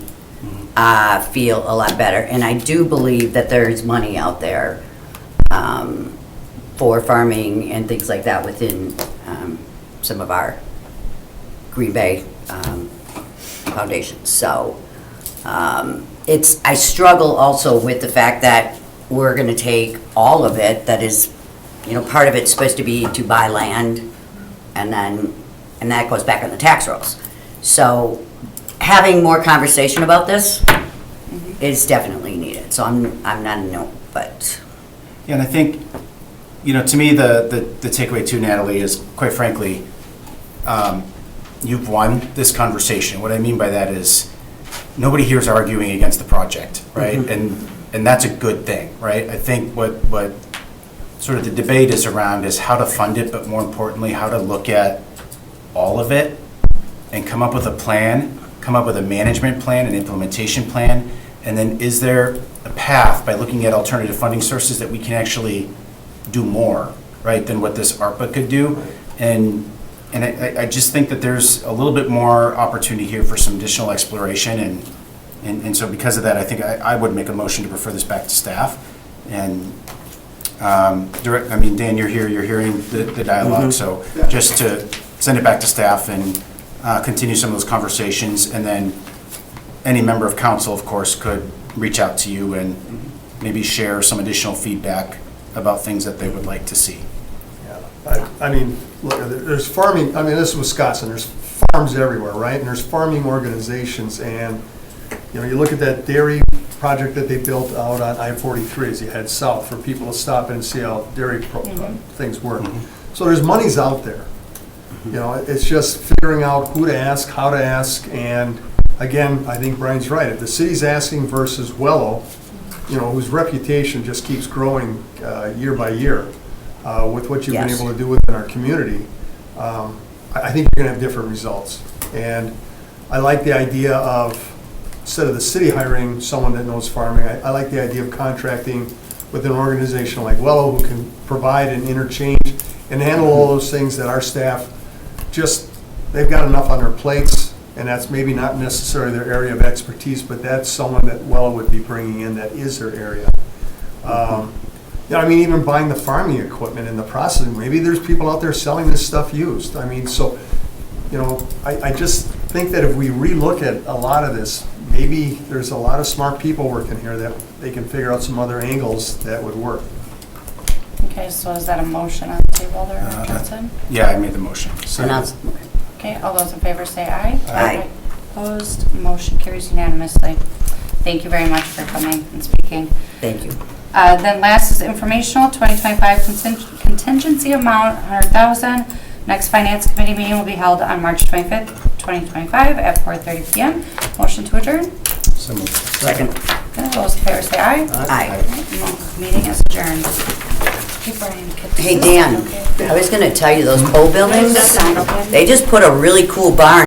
feel a lot better. And I do believe that there's money out there for farming and things like that within some of our Green Bay foundations. So I struggle also with the fact that we're going to take all of it that is, part of it's supposed to be to buy land, and that goes back on the tax rolls. So having more conversation about this is definitely needed. So I'm not a no, but. Yeah, and I think, to me, the takeaway too, Natalie, is quite frankly, you've won this conversation. What I mean by that is nobody here is arguing against the project, right? And that's a good thing, right? I think what sort of the debate is around is how to fund it, but more importantly, how to look at all of it and come up with a plan, come up with a management plan, an implementation plan, and then is there a path by looking at alternative funding sources that we can actually do more, right, than what this ARPA could do? And I just think that there's a little bit more opportunity here for some additional exploration, and so because of that, I think I would make a motion to refer this back to staff. And Dan, you're here, you're hearing the dialogue, so just to send it back to staff and continue some of those conversations, and then any member of council, of course, could reach out to you and maybe share some additional feedback about things that they would like to see. Yeah, I mean, look, there's farming, this is Wisconsin, there's farms everywhere, right? And there's farming organizations, and, you look at that dairy project that they built out on I-43 as you head south for people to stop in and see how dairy things work. So there's monies out there. It's just figuring out who to ask, how to ask, and again, I think Brian's right. If the city's asking versus Wello, whose reputation just keeps growing year by year with what you've been able to do within our community, I think you're going to have different results. And I like the idea of, instead of the city hiring someone that knows farming, I like the idea of contracting with an organization like Wello who can provide an interchange and handle all those things that our staff they've got enough on their plates, and that's maybe not necessarily their area of expertise, but that's someone that Wello would be bringing in that is their area. Even buying the farming equipment and the processing, maybe there's people out there selling this stuff used. I just think that if we relook at a lot of this, maybe there's a lot of smart people working here that they can figure out some other angles that would work. Okay, so is that a motion on the table there, Johnson? Yeah, I made the motion. Okay, all those in favor say aye. Aye. Opposed, motion carries unanimously. Thank you very much for coming and speaking. Thank you. Then last is informational, 2025 contingency amount, 100,000. Next Finance Committee meeting will be held on March 25th, 2025 at 4:30 p.m. Motion to adjourn? So moved. Second. Okay, all those in favor say aye. Aye. Meeting is adjourned. Hey, Brian, get this Hey, sign, Dan, okay? I was gonna tell you, those pole buildings, Sign, okay? they just put a really cool barn